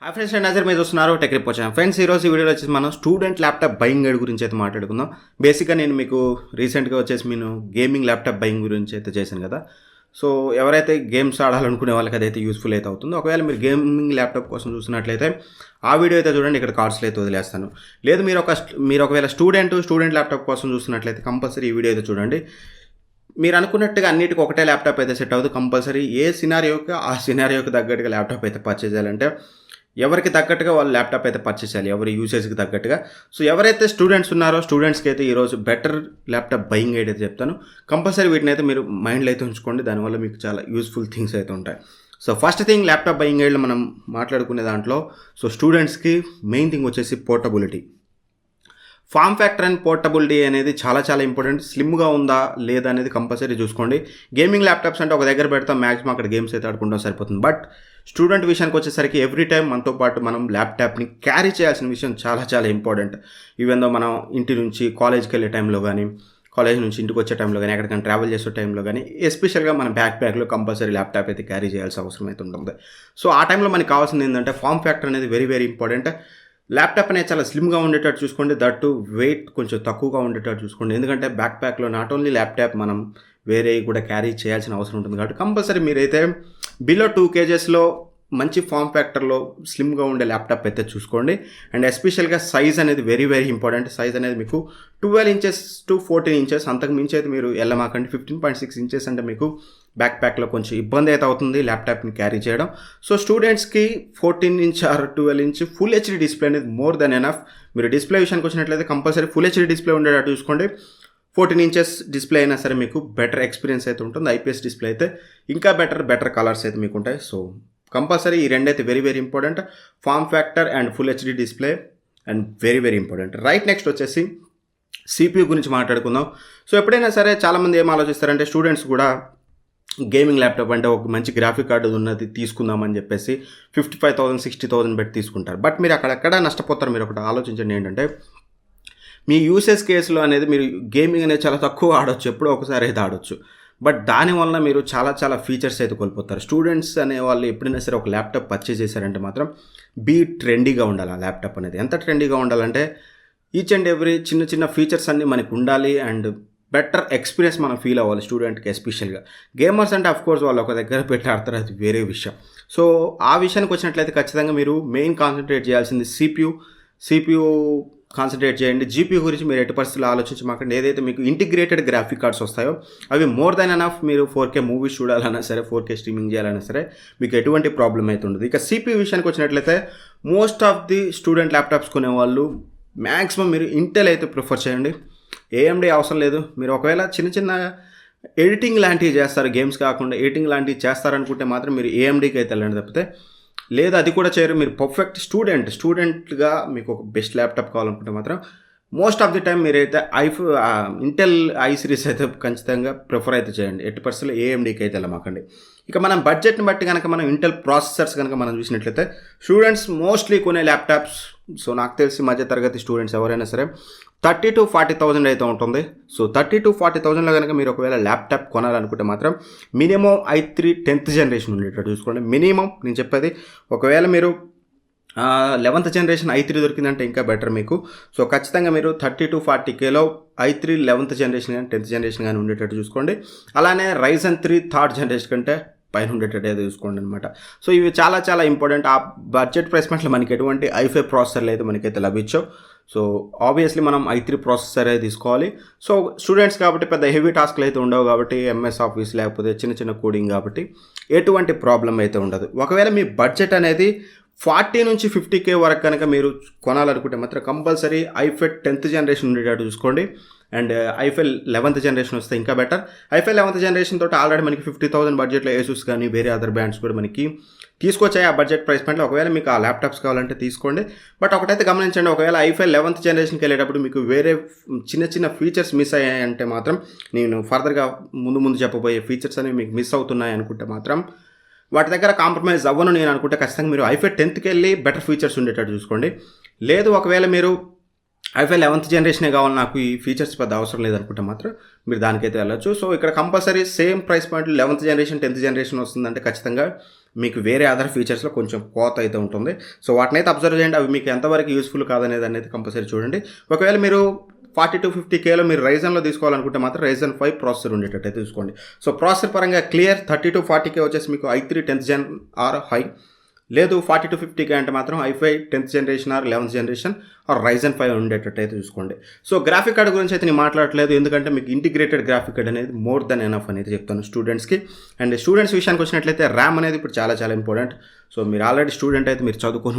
Hi friends, నేను నజర్ మీద చూస్తున్నారు టెక్ రిప్ వచ్చాను. ఫ్రెండ్స్, ఈరోజు ఈ వీడియోలో వచ్చేసి మనం స్టూడెంట్ ల్యాప్టాప్ బయింగ్ గైడ్ గురించి అయితే మాట్లాడుకుందాం. బేసిక్గా నేను మీకు రీసెంట్గా వచ్చేసి నేను గేమింగ్ ల్యాప్టాప్ బయింగ్ గురించి అయితే చేశాను కదా. సో ఎవరైతే గేమ్స్ ఆడాలనుకునే వాళ్ళకి అదైతే యూస్ఫుల్ అయితే అవుతుందో, ఒకవేళ మీరు గేమింగ్ ల్యాప్టాప్ కోసం చూసినట్లయితే ఆ వీడియో అయితే చూడండి, ఇక్కడ కార్డ్స్లో అయితే వదిలేస్తాను. లేదు మీరు ఒకవేళ స్టూడెంట్ ల్యాప్టాప్ కోసం చూసినట్లయితే కంపల్సరీ ఈ వీడియో అయితే చూడండి. మీరు అనుకున్నట్టుగా అన్నిటికీ ఒకటే ల్యాప్టాప్ అయితే సెట్ అవ్వదు. కంపల్సరీ ఏ సినారియోకి ఆ సినారియోకి తగ్గట్టుగా ల్యాప్టాప్ అయితే పర్చేజ్ చేయాలంటే ఎవరికి తగ్గట్టుగా వాళ్ళు ల్యాప్టాప్ అయితే పర్చేస్ చేయాలి, ఎవరి యూసేజ్కి తగ్గట్టుగా. సో ఎవరైతే స్టూడెంట్స్ ఉన్నారో స్టూడెంట్స్కి అయితే ఈరోజు బెటర్ ల్యాప్టాప్ బయింగ్ గైడ్ అయితే చెప్తాను. కంపల్సరీ వీటిని అయితే మీరు మైండ్లో అయితే ఉంచుకోండి, దానివల్ల మీకు చాలా యూస్ఫుల్ థింగ్స్ అయితే ఉంటాయి. So first thing, laptop buying గైడ్లో మనం మాట్లాడుకునే దాంట్లో సో స్టూడెంట్స్కి మెయిన్ థింగ్ వచ్చేసి portability. Form factor and portability అనేది చాలా చాలా ఇంపార్టెంట్. స్లిమ్గా ఉందా లేదా అనేది కంపల్సరీ చూసుకోండి. గేమింగ్ ల్యాప్టాప్స్ అంటే ఒక దగ్గర పెడతాం, మ్యాక్సిమం అక్కడ గేమ్స్ అయితే ఆడుకుంటాం, సరిపోతుంది. బట్ స్టూడెంట్ విషయానికి వచ్చేసరికి ఎవ్రీ టైం మనతో పాటు మనం ల్యాప్టాప్ని క్యారీ చేయాల్సిన విషయం చాలా చాలా ఇంపార్టెంట్. ఈవెన్ దో మనం ఇంటి నుంచి కాలేజ్కి వెళ్ళే టైంలో కానీ, కాలేజ్ నుంచి ఇంటికి వచ్చే టైంలో కానీ, ఎక్కడికైనా ట్రావెల్ చేసే టైంలో కానీ, ఎస్పెషల్గా మన బ్యాక్లో కంపల్సరీ ల్యాప్టాప్ అయితే క్యారీ చేయాల్సిన అవసరం అయితే ఉంటుంది. సో ఆ టైంలో మనకి కావాల్సింది ఏంటంటే ఫామ్ ఫ్యాక్టర్ అనేది వెరీ వెరీ ఇంపార్టెంట్. ల్యాప్టాప్ అనేది చాలా స్లిమ్గా ఉండేటట్టు చూసుకోండి, దట్టు వెయిట్ కొంచెం తక్కువగా ఉండేటట్టు చూసుకోండి. ఎందుకంటే బ్యాక్లో నాట్ ఓన్లీ ల్యాప్టాప్ మనం వేరే కూడా క్యారీ చేయాల్సిన అవసరం ఉంటుంది. కాబట్టి కంపల్సరీ మీరైతే బిలో 2 kgsలో మంచి ఫామ్ ఫ్యాక్టర్లో స్లిమ్గా ఉండే ల్యాప్టాప్ అయితే చూసుకోండి. అండ్ ఎస్పెషల్గా సైజ్ అనేది వెరీ వెరీ ఇంపార్టెంట్. సైజ్ అనేది మీకు 12 inches to 14 inches, అంతకు మించి అయితే మీరు వెళ్ళమాకండి. 15.6 inches అంటే మీకు బ్యాక్లో కొంచెం ఇబ్బంది అయితే అవుతుంది ల్యాప్టాప్ని క్యారీ చేయడం. సో స్టూడెంట్స్కి 14 inch or 12 inch full HD display అనేది మోర్ దెన్ ఎనఫ్. మీరు డిస్ప్లే విషయానికి వచ్చినట్లయితే కంపల్సరీ ఫుల్ హెచ్డీ డిస్ప్లే ఉండేటట్టు చూసుకోండి. 14 inches డిస్ప్లే అయినా సరే మీకు బెటర్ ఎక్స్పీరియన్స్ అయితే ఉంటుంది. ఐపీఎస్ డిస్ప్లే అయితే ఇంకా బెటర్ కలర్స్ అయితే మీకు ఉంటాయి. సో కంపల్సరీ ఈ రెండైతే very very important. Form factor and full HD display and very very important. Right, next వచ్చేసి సిపియూ గురించి మాట్లాడుకుందాం. సో ఎప్పుడైనా సరే చాలామంది ఏం ఆలోచిస్తారంటే స్టూడెంట్స్ కూడా గేమింగ్ ల్యాప్టాప్ అంటే ఒక మంచి గ్రాఫిక్ కార్డు ఉన్నది తీసుకుందామని చెప్పేసి 55,000 60,000 పెట్టి తీసుకుంటారు. బట్ మీరు అక్కడెక్కడ నష్టపోతారు. మీరు ఒకటి ఆలోచించండి, ఏంటంటే మీ యూసేజ్ కేసులో అనేది మీరు గేమింగ్ అనేది చాలా తక్కువ ఆడొచ్చు, ఎప్పుడో ఒకసారి అయితే ఆడొచ్చు. బట్ దానివల్ల మీరు చాలా చాలా ఫీచర్స్ అయితే కోల్పోతారు. స్టూడెంట్స్ అనే వాళ్ళు ఎప్పుడైనా సరే ఒక ల్యాప్టాప్ పర్చేజ్ చేశారంటే మాత్రం ట్రెండీగా ఉండాలి. ఆ ల్యాప్టాప్ అనేది ఎంత ట్రెండీగా ఉండాలంటే ఈచ్ అండ్ ఎవ్రీ చిన్న చిన్న ఫీచర్స్ అన్నీ మనకు ఉండాలి అండ్ బెటర్ ఎక్స్పీరియన్స్ మనం ఫీల్ అవ్వాలి స్టూడెంట్కి. ఎస్పెషల్గా గేమర్స్ అంటే అఫ్కోర్స్ వాళ్ళు ఒక దగ్గర పెట్టి ఆడతారు, అది వేరే విషయం. సో ఆ విషయానికి వచ్చినట్లయితే ఖచ్చితంగా మీరు మెయిన్ కాన్సన్ట్రేట్ చేయాల్సింది సిపియూ కాన్సన్ట్రేట్ చేయండి. జీపీయూ గురించి మీరు ఎట్టి పరిస్థితుల్లో ఆలోచించమాకండి. ఏదైతే మీకు ఇంటిగ్రేటెడ్ గ్రాఫిక్ కార్డ్స్ వస్తాయో అవి మోర్ దెన్ ఎనఫ్. మీరు 4K మూవీస్ చూడాలన్నా సరే, 4K స్ట్రీమింగ్ చేయాలన్నా సరే మీకు ఎటువంటి ప్రాబ్లం అయితే ఉండదు. ఇక సిపియూ విషయానికి వచ్చినట్లయితే most of the student laptops కొనేవాళ్ళు మ్యాక్సిమం మీరు ఇంటెల్ అయితే ప్రిఫర్ చేయండి. AMD అవసరం లేదు. మీరు ఒకవేళ చిన్న ఎడిటింగ్ లాంటివి చేస్తారు, గేమ్స్ కాకుండా ఎడిటింగ్ లాంటివి చేస్తారనుకుంటే మాత్రం మీరు AMDకి అయితే వెళ్ళండి. తప్పితే లేదా అది కూడా చేయరు, మీరు పర్ఫెక్ట్ స్టూడెంట్గా మీకు ఒక బెస్ట్ ల్యాప్టాప్ కావాలనుకుంటే మాత్రం మోస్ట్ ఆఫ్ ది టైం మీరైతే ఇంటెల్ ఐ సిరీస్ అయితే ఖచ్చితంగా ప్రిఫర్ అయితే చేయండి. 80% AMDకి అయితే వెళ్ళమాకండి. ఇక మనం బడ్జెట్ని బట్టి కనుక మనం ఇంటెల్ ప్రాసెసర్స్ కనుక మనం చూసినట్లయితే స్టూడెంట్స్ మోస్ట్లీ కొనే ల్యాప్టాప్స్, సో నాకు తెలిసి మధ్య తరగతి స్టూడెంట్స్ ఎవరైనా సరే 30,000 to 40,000 అయితే ఉంటుంది. సో 30,000 to 40,000లో కనుక మీరు ఒకవేళ ల్యాప్టాప్ కొనాలనుకుంటే మాత్రం మినిమం i3 10th జనరేషన్ ఉండేటట్టు చూసుకోండి. మినిమం నేను చెప్పేది, ఒకవేళ మీరు 11th జనరేషన్ i3 దొరికిందంటే ఇంకా బెటర్ మీకు. సో ఖచ్చితంగా మీరు 30,000 to 40,000లో i3 11th జనరేషన్ కానీ 10th జనరేషన్ కానీ ఉండేటట్టు చూసుకోండి. అలానే Ryzen 3 3rd జనరేషన్ కంటే పైన ఉండేటట్టు అయితే చూసుకోండి అనమాట. సో ఇవి చాలా చాలా ఇంపార్టెంట్. ఆ బడ్జెట్ ప్రైస్ పాయింట్లో మనకి ఎటువంటి i5 ప్రాసెసర్లు అయితే మనకైతే లభించవు. సో ఆబ్వియస్లీ మనం i3 ప్రాసెసర్ అయితే తీసుకోవాలి. సో స్టూడెంట్స్ కాబట్టి పెద్ద హెవీ టాస్క్లు అయితే ఉండవు కాబట్టి, MS ఆఫీస్ లేకపోతే చిన్న కోడింగ్ కాబట్టి ఎటువంటి ప్రాబ్లం అయితే ఉండదు. ఒకవేళ మీ బడ్జెట్ అనేది 40 నుంచి 50K వరకు కనుక మీరు కొనాలనుకుంటే మాత్రం కంపల్సరీ i5 10th జనరేషన్ ఉండేటట్టు చూసుకోండి. అండ్ i5 11th జనరేషన్ వస్తే ఇంకా బెటర్. i5 11th జనరేషన్ తోటి ఆల్రెడీ మనకి 50,000 బడ్జెట్లో ఏసూస్ కానీ వేరే అదర్ బ్రాండ్స్ కూడా మనకి తీసుకొచ్చాయి ఆ బడ్జెట్ ప్రైస్ పాయింట్లో. ఒకవేళ మీకు ఆ ల్యాప్టాప్స్ కావాలంటే తీసుకోండి. బట్ ఒకటైతే గమనించండి, ఒకవేళ i5 11th జనరేషన్కి వెళ్ళేటప్పుడు మీకు వేరే చిన్న ఫీచర్స్ మిస్ అయ్యాయంటే మాత్రం, నేను ఫర్దర్గా ముందు చెప్పబోయే ఫీచర్స్ అనేవి మీకు మిస్ అవుతున్నాయి అనుకుంటే మాత్రం వాటి దగ్గర కాంప్రమైజ్ అవ్వను నేను అనుకుంటే ఖచ్చితంగా మీరు i5 10thకి వెళ్ళి బెటర్ ఫీచర్స్ ఉండేటట్టు చూసుకోండి. లేదు ఒకవేళ మీరు i5 11th జనరేషనే కావాలి, నాకు ఈ ఫీచర్స్ పెద్ద అవసరం లేదనుకుంటే మాత్రం మీరు దానికైతే వెళ్ళచ్చు. సో ఇక్కడ compulsory same price point 11th generation 10th generation వస్తుందంటే ఖచ్చితంగా మీకు వేరే అదర్ ఫీచర్స్లో కొంచెం కోత అయితే ఉంటుంది. సో వాటిని అయితే అబ్జర్వ్ చేయండి. అవి మీకు ఎంతవరకు యూస్ఫుల్ కాదనేది కంపల్సరీ చూడండి. ఒకవేళ మీరు 40-50Kలో మీరు రైజన్లో తీసుకోవాలనుకుంటే మాత్రం Ryzen 5 ప్రాసెసర్ ఉండేటట్టు అయితే చూసుకోండి. సో ప్రాసెసర్ పరంగా క్లియర్ 30-40K వచ్చేసి మీకు i3 10th gen are high, లేదు 40-50K అంటే మాత్రం i5 10th generation or 11th generation or Ryzen 5 ఉండేటట్టు అయితే చూసుకోండి. సో గ్రాఫిక్ కార్డ్ గురించి అయితే నేను మాట్లాడట్లేదు, ఎందుకంటే మీకు ఇంటిగ్రేటెడ్ గ్రాఫిక్ కార్డ్ అనేది మోర్ దెన్ ఎనఫ్ అనేది చెప్తాను స్టూడెంట్స్కి. అండ్ స్టూడెంట్స్ విషయానికి వచ్చినట్లయితే ర్యామ్ అనేది ఇప్పుడు చాలా చాలా ఇంపార్టెంట్. సో మీరు ఆల్రెడీ స్టూడెంట్ అయితే మీరు చదువుకొని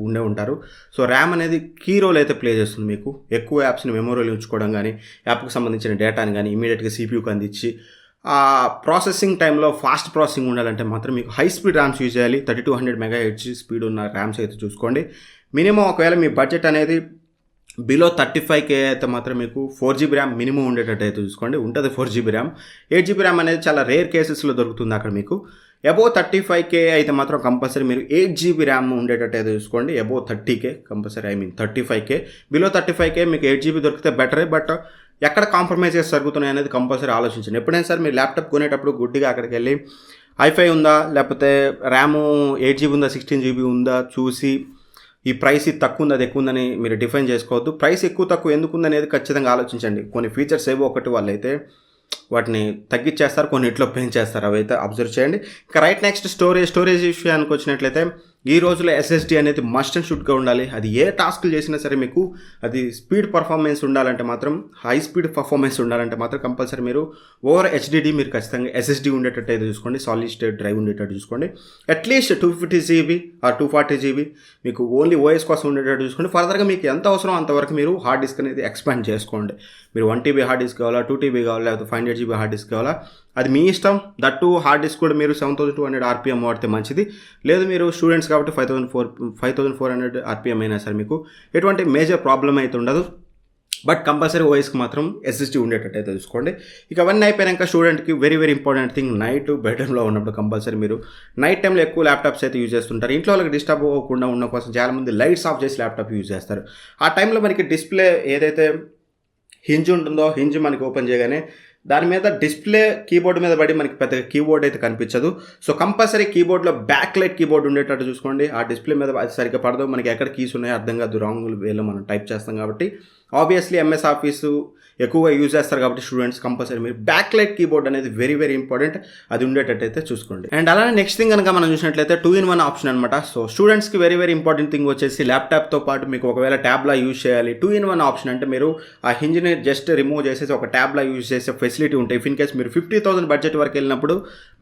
ఉండే ఉంటారు. సో ర్యామ్ అనేది కీ రోల్ అయితే ప్లే చేస్తుంది. మీకు ఎక్కువ యాప్స్ని మెమోరీలో ఉంచుకోవడం కానీ, యాప్కి సంబంధించిన డేటాని కానీ ఇమీడియట్గా CPUకి అందించి ఆ ప్రాసెసింగ్ టైంలో ఫాస్ట్ ప్రాసెసింగ్ ఉండాలంటే మాత్రం మీకు హై స్పీడ్ ర్యామ్స్ యూజ్ చేయాలి. 3200 MHz స్పీడ్ ఉన్న ర్యామ్స్ అయితే చూసుకోండి. మినిమం ఒకవేళ మీ బడ్జెట్ అనేది బిలో 35K అయితే మాత్రం మీకు 4GB ర్యామ్ మినిమం ఉండేటట్టు అయితే చూసుకోండి. ఉంటుంది 4GB ర్యామ్. 8GB ర్యామ్ అనేది చాలా రేర్ కేసెస్లో దొరుకుతుంది అక్కడ మీకు. అబోవ్ 35K అయితే మాత్రం కంపల్సరీ మీరు 8GB ర్యామ్ ఉండేటట్టు అయితే చూసుకోండి. Above 30K compulsory, 35K. Below 35K మీకు 8GB దొరికితే బెటరే, బట్ ఎక్కడ కాంప్రమైజెస్ జరుగుతున్నాయి అనేది కంపల్సరీ ఆలోచించండి. ఎప్పుడైనా సరే మీరు ల్యాప్టాప్ కొనేటప్పుడు గుడ్డిగా అక్కడికి వెళ్ళి i5 ఉందా, లేకపోతే ర్యాము 8GB ఉందా, 16GB ఉందా చూసి ఈ ప్రైస్ ఇది తక్కువ ఉంది అది ఎక్కువ ఉందని మీరు డిఫైన్ చేసుకోవద్దు. ప్రైస్ ఎక్కువ తక్కువ ఎందుకు ఉందనేది ఖచ్చితంగా ఆలోచించండి. కొన్ని ఫీచర్స్ ఏవో ఒకటి వాళ్ళైతే వాటిని తగ్గించేస్తారు, కొన్నిట్లో పెంచేస్తారు, అవి అయితే అబ్జర్వ్ చేయండి. ఇంకా నెక్స్ట్ స్టోరేజ్ విషయానికి వచ్చినట్లయితే ఈ రోజులో SSD అనేది మస్ట్ అండ్ షుడ్గా ఉండాలి. అది ఏ టాస్క్లు చేసినా సరే మీకు అది స్పీడ్ పర్ఫార్మెన్స్ ఉండాలంటే మాత్రం, హై స్పీడ్ పర్ఫార్మెన్స్ ఉండాలంటే మాత్రం కంపల్సరీ మీరు ఓవర్ HDD మీరు ఖచ్చితంగా SSD ఉండేటట్టు అయితే చూసుకోండి. సాలిడ్ స్టేట్ డ్రైవ్ ఉండేటట్టు చూసుకోండి. అట్లీస్ట్ 250GB ఆర్ 240GB మీకు ఓన్లీ OS కోసం ఉండేటట్టు చూసుకోండి. ఫర్దర్గా మీకు ఎంత అవసరం అంతవరకు మీరు హార్డ్ డిస్క్ అనేది ఎక్స్పాండ్ చేసుకోండి. మీరు 1TB హార్డ్ డిస్క్ కావాలా, 2TB కావాలా, లేకపోతే 500GB హార్డ్ డిస్క్ కావాలా, అది మీ ఇష్టం. దట్టు హార్డ్ డిస్క్ కూడా మీరు 7200 RPM వాడితే మంచిది. లేదు మీరు స్టూడెంట్స్ కాబట్టి 5400 RPM అయినా సరే మీకు ఎటువంటి మేజర్ ప్రాబ్లం అయితే ఉండదు. బట్ కంపల్సరీ ఓఎస్కి మాత్రం SSD ఉండేటట్టు అయితే చూసుకోండి. ఇక అవన్నీ అయిపోయాక స్టూడెంట్కి very very important thing, night బెడ్రూమ్లో ఉన్నప్పుడు కంపల్సరీ మీరు నైట్ టైంలో ఎక్కువ ల్యాప్టాప్స్ అయితే యూజ్ చేస్తుంటారు. ఇంట్లో వాళ్ళకి డిస్టర్బ్ అవ్వకుండా ఉన్న కోసం చాలామంది లైట్స్ ఆఫ్ చేసి ల్యాప్టాప్ యూజ్ చేస్తారు. ఆ టైంలో మనకి డిస్ప్లే ఏదైతే హింజ్ ఉంటుందో, హింజ్ మనకి ఓపెన్ చేయగానే దాని మీద డిస్ప్లే కీబోర్డ్ మీద పడి మనకి పెద్దగా కీబోర్డ్ అయితే కనిపించదు. సో కంపల్సరీ కీబోర్డ్లో బ్యాక్ లైట్ కీబోర్డ్ ఉండేటట్టు చూసుకోండి. ఆ డిస్ప్లే మీద అది సరిగ్గా పడదు, మనకి ఎక్కడ కీస్ ఉన్నాయో అర్థం కాదు, రాంగ్ వేలో మనం టైప్ చేస్తాం కాబట్టి. ఆబ్వియస్లీ MS ఆఫీసు ఎక్కువగా యూజ్ చేస్తారు కాబట్టి స్టూడెంట్స్ కంపల్సరీ మీరు బ్యాక్ లైట్ కీబోర్డ్ అనేది వెరీ వెరీ ఇంపార్టెంట్, అది ఉండేటట్టు అయితే చూసుకోండి. అండ్ అలానే నెక్స్ట్ థింగ్ కనుక మనం చూసినట్లయితే 2-in-1 ఆప్షన్ అనమాట. సో స్టూడెంట్స్కి వెరీ వెరీ ఇంపార్టెంట్ థింగ్ వచ్చేసి ల్యాప్టాప్తో పాటు మీకు ఒకవేళ ట్యాబ్లా యూజ్ చేయాలి, 2-in-1 ఆప్షన్ అంటే మీరు ఆ హింజ్ని జస్ట్ రిమూవ్ చేసేసి ఒక ట్యాబ్లా యూజ్ చేసే ఫెసిలిటీ ఉంటాయి. ఇన్ కేస్ మీరు 50,000 బడ్జెట్ వరకు వెళ్ళినప్పుడు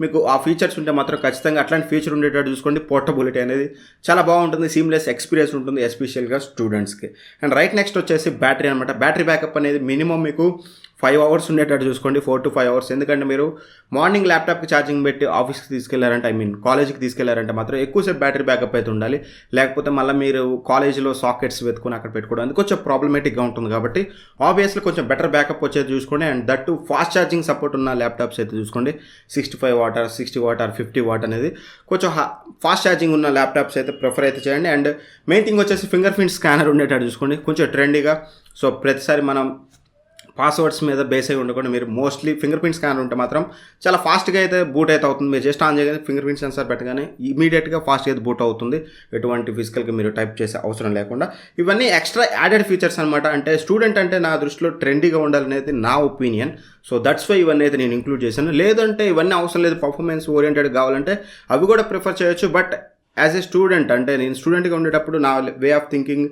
మీకు ఆ ఫీచర్స్ ఉంటే మాత్రం ఖచ్చితంగా అట్లాంటి ఫీచర్ ఉండేటట్టు చూసుకోండి. పోర్టబిలిటీ అనేది చాలా బాగుంటుంది, సీమ్లెస్ ఎక్స్పీరియన్స్ ఉంటుంది ఎస్పెషల్గా స్టూడెంట్స్కి. అండ్ నెక్స్ట్ వచ్చేసి బ్యాటరీ అనమాట. బ్యాటరీ బ్యాకప్ అనేది మినిమం మీకు 5 hours ఉండేటట్టు చూసుకోండి, 4 to 5 hours. ఎందుకంటే మీరు మార్నింగ్ ల్యాప్టాప్కి ఛార్జింగ్ పెట్టి ఆఫీస్కి తీసుకెళ్లారంటే, కాలేజ్కి తీసుకెళ్లారంటే మాత్రం ఎక్కువసేపు బ్యాటరీ బ్యాకప్ అయితే ఉండాలి. లేకపోతే మళ్ళీ మీరు కాలేజ్లో సాకెట్స్ వెతుకుని అక్కడ పెట్టుకోవడం అందుకు కొంచెం ప్రాబ్లమేటిక్గా ఉంటుంది. కాబట్టి ఆబ్వియస్లీ కొంచెం బెటర్ బ్యాకప్ వచ్చేది చూసుకోండి. And that fast charging support ఉన్న ల్యాప్టాప్స్ అయితే చూసుకోండి. 65 watt 60 watt 50 watt అనేది కొంచెం ఫాస్ట్ ఛార్జింగ్ ఉన్న ల్యాప్టాప్స్ అయితే ప్రిఫర్ అయితే చేయండి. అండ్ మెయిన్ థింగ్ వచ్చేసి ఫింగర్ ప్రింట్ స్కానర్ ఉండేటట్టు చూసుకోండి, కొంచెం ట్రెండీగా. సో ప్రతిసారి మనం పాస్వర్డ్స్ మీద బేస్ అయి ఉండకుండా మీరు మోస్ట్లీ ఫింగర్ ప్రింట్ స్కానర్ ఉంటే మాత్రం చాలా ఫాస్ట్గా అయితే బూట్ అయితే అవుతుంది. మీరు జస్ట్ ఆన్ చేయగానే ఫింగర్ ప్రింట్ సెన్సార్ పెట్టగానే ఇమీడియట్గా ఫాస్ట్గా అయితే బూట్ అవుతుంది, ఎటువంటి ఫిజికల్గా మీరు టైప్ చేసే అవసరం లేకుండా. ఇవన్నీ ఎక్స్ట్రా యాడెడ్ ఫీచర్స్ అనమాట. అంటే స్టూడెంట్ అంటే నా దృష్టిలో ట్రెండీగా ఉండాలనేది నా ఒపీనియన్. సో దట్స్ వై ఇవన్నీ అయితే నేను ఇంక్లూడ్ చేశాను. లేదంటే ఇవన్నీ అవసరం లేదు, పర్ఫార్మెన్స్ ఓరియంటెడ్ కావాలంటే అవి కూడా ప్రిఫర్ చేయొచ్చు. బట్ యాజ్ ఏ స్టూడెంట్ అంటే నేను స్టూడెంట్గా ఉండేటప్పుడు నా వే ఆఫ్ థింకింగ్,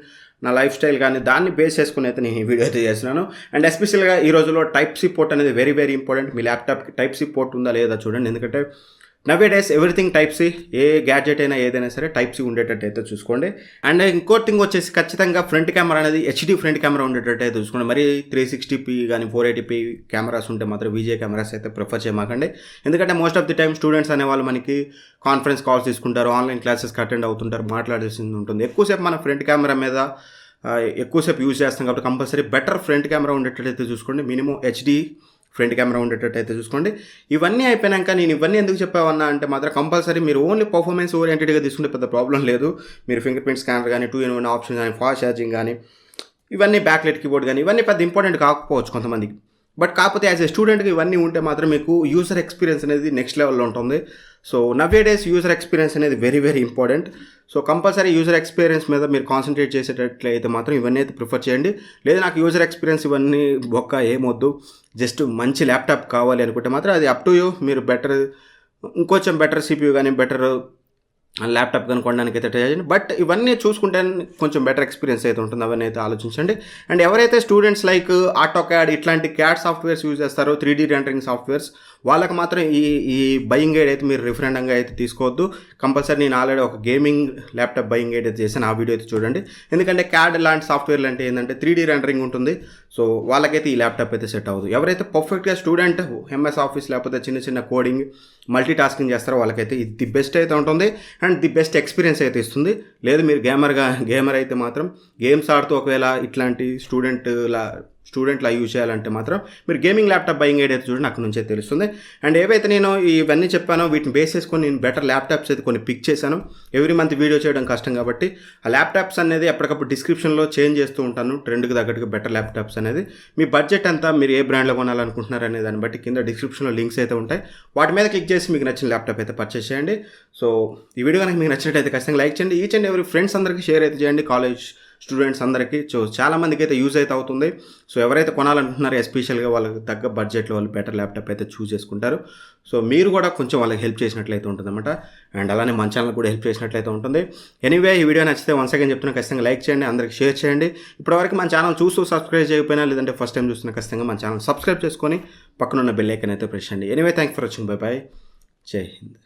నా లైఫ్ స్టైల్ కానీ దాన్ని బేస్ చేసుకుని అయితే నేను ఈ వీడియో అయితే చేస్తున్నాను. అండ్ ఎస్పెషల్గా ఈ రోజుల్లో Type-C పోర్ట్ అనేది వెరీ వెరీ ఇంపార్టెంట్. మీ ల్యాప్టాప్కి Type-C పోర్ట్ ఉందా లేదా చూడండి, ఎందుకంటే నవే డేస్ ఎవ్రీథింగ్ Type-C, ఏ గ్యాడ్జెట్ అయినా ఏదైనా సరే Type-C ఉండేటట్టు అయితే చూసుకోండి. అండ్ ఇంకో థింగ్ వచ్చేసి ఖచ్చితంగా ఫ్రంట్ కెమెరా అనేది HD ఫ్రంట్ కెమెరా ఉండేటట్టు అయితే చూసుకోండి. మరి 360p కానీ 480p కెమెరాస్ ఉంటే మాత్రం VGA కెమెరాస్ అయితే ప్రిఫర్ చేయమాకండి. ఎందుకంటే most of the time students అనేవాళ్ళు మనకి కాన్ఫరెన్స్ కాల్స్ తీసుకుంటారు, ఆన్లైన్ క్లాసెస్కి అటెండ్ అవుతుంటారు, మాట్లాడాల్సింది ఉంటుంది. ఎక్కువసేపు మన ఫ్రంట్ కెమెరా మీద ఎక్కువసేపు యూజ్ చేస్తాం కాబట్టి కంపల్సరీ బెటర్ ఫ్రంట్ కెమెరా ఉండేటట్టయితే చూసుకోండి. మినిమం HD ఫ్రంట్ కెమెరా ఉండేటట్టు అయితే చూసుకోండి. ఇవన్నీ అయిపోయాక నేను ఇవన్నీ ఎందుకు చెప్పావన్నా అంటే మాత్రం కంపల్సరీ మీరు ఓన్లీ పర్ఫార్మెన్స్ ఓరియంటెడ్గా తీసుకుంటే పెద్ద ప్రాబ్లం లేదు. మీరు ఫింగర్ ప్రింట్ స్కానర్ కానీ 2-in-1 ఆప్షన్ కానీ ఫాస్ట్ ఛార్జింగ్ కానీ ఇవన్నీ బ్యాక్ లైట్ కీబోర్డ్ కానీ ఇవన్నీ పెద్ద ఇంపార్టెంట్ కాకపోవచ్చు కొంతమందికి. బట్ కాకపోతే యాజ్ ఏ స్టూడెంట్కి ఇవన్నీ ఉంటే మాత్రం మీకు యూజర్ ఎక్స్పీరియన్స్ అనేది నెక్స్ట్ లెవెల్లో ఉంటుంది. సో నవ్వే డేస్ యూజర్ ఎక్స్పీరియన్స్ అనేది very very important. So compulsory user experience మీద మీరు కాన్సన్ట్రేట్ చేసేటట్లయితే మాత్రం ఇవన్నీ అయితే ప్రిఫర్ చేయండి. లేదా నాకు యూజర్ ఎక్స్పీరియన్స్ ఇవన్నీ బొక్క ఏమొద్దు, జస్ట్ మంచి ల్యాప్టాప్ కావాలి అనుకుంటే మాత్రం అది అప్ టు యూ. మీరు ఇంకొంచెం బెటర్ సిపియూ కానీ బెటర్ ల్యాప్టాప్ కానీ కొనడానికి అయితే ట్రై చేయండి. బట్ ఇవన్నీ చూసుకుంటే కొంచెం బెటర్ ఎక్స్పీరియన్స్ అయితే ఉంటుంది, అవన్నీ అయితే ఆలోచించండి. అండ్ ఎవరైతే స్టూడెంట్స్ లైక్ ఆటోక్యాడ్ ఇట్లాంటి క్యాడ్ సాఫ్ట్వేర్స్ యూజ్ చేస్తారో, 3D రెండరింగ్ సాఫ్ట్వేర్స్, వాళ్ళకి మాత్రం ఈ బయింగ్ గైడ్ అయితే మీరు రిఫరెండంగా అయితే తీసుకోవద్దు. కంపల్సరీ నేను ఆల్రెడీ ఒక గేమింగ్ ల్యాప్టాప్ బయింగ్ గైడ్ అయితే చేశాను, ఆ వీడియో అయితే చూడండి. ఎందుకంటే క్యాడ్ లాంటి సాఫ్ట్వేర్లు అంటే ఏంటంటే 3D రెండరింగ్ ఉంటుంది. సో వాళ్ళకైతే ఈ ల్యాప్టాప్ అయితే సెట్ అవ్వదు. ఎవరైతే పర్ఫెక్ట్గా స్టూడెంట్ MS ఆఫీస్ లేకపోతే చిన్న చిన్న కోడింగ్ మల్టీ టాస్కింగ్ చేస్తారో వాళ్ళకైతే ఇది ది బెస్ట్ అయితే ఉంటుంది అండ్ ది బెస్ట్ ఎక్స్పీరియన్స్ అయితే ఇస్తుంది. లేదు మీరు గేమర్ అయితే మాత్రం గేమ్స్ ఆడుతూ ఒకవేళ ఇట్లాంటి స్టూడెంట్లా యూజ్ చేయాలంటే మాత్రం మీరు గేమింగ్ ల్యాప్టాప్ బయింగ్ గైడ్ అయితే చూడండి, అక్కడ నుంచే తెలుస్తుంది. అండ్ ఏవైతే నేను ఇవన్నీ చెప్పానో వీటిని బేస్ చేసుకొని నేను బెటర్ ల్యాప్టాప్స్ అయితే కొన్ని పిక్ చేశాను. ఎవ్రీ మంత్ వీడియో చేయడం కష్టం కాబట్టి ఆ ల్యాప్టాప్స్ అనేది ఎప్పటికప్పుడు డిస్క్రిప్షన్లో చేంజ్ చేస్తూ ఉంటాను, ట్రెండ్కి తగ్గట్టుగా బెటర్ ల్యాప్టాప్స్ అనేది. మీ బడ్జెట్ అంతా, మీరు ఏ బ్రాండ్లో కొనాలనుకుంటున్నారు అనే దాన్ని బట్టి కింద డిస్క్రిప్షన్లో లింక్స్ అయితే ఉంటాయి, వాటి మీద క్లిక్ చేసి మీకు నచ్చిన ల్యాప్టాప్ అయితే పర్చేస్ చేయండి. సో ఈ వీడియో కనుక మీకు నచ్చినట్టయితే ఖచ్చితంగా లైక్ చేయండి. ఈచ్ అండ్ ఎవరి ఫ్రెండ్స్ అందరికీ షేర్ అయితే చేయండి, కాలేజ్ స్టూడెంట్స్ అందరికీ. సో చాలామందికి అయితే యూజ్ అయితే అవుతుంది. సో ఎవరైతే కొనాలనుకుంటున్నారో ఎస్పెషల్గా వాళ్ళకి తగ్గ బడ్జెట్లో వాళ్ళు బెటర్ ల్యాప్టాప్ అయితే చూస్ చేసుకుంటారు. సో మీరు కూడా కొంచెం వాళ్ళకి హెల్ప్ చేసినట్లయితే ఉంటుందన్నమాట. అండ్ అలానే మన ఛానల్ కూడా హెల్ప్ చేసినట్లయితే ఉంటుంది. ఎనీవే ఈ వీడియో నచ్చితే వన్స్ అగైన్ చెప్తున్నా, ఖచ్చితంగా లైక్ చేయండి, అందరికి షేర్ చేయండి. ఇప్పటివరకు మన ఛానల్ చూస్తూ సబ్స్క్రైబ్ చేయకపోయినా, లేదంటే ఫస్ట్ టైం చూస్తున్నా ఖచ్చితంగా మన ఛానల్ సబ్స్క్రైబ్ చేసుకొని పక్కనున్న బెల్ ఐకాన్ అయితే ప్రెస్ చేయండి. Anyway thank for watching. By by. జై హింద్.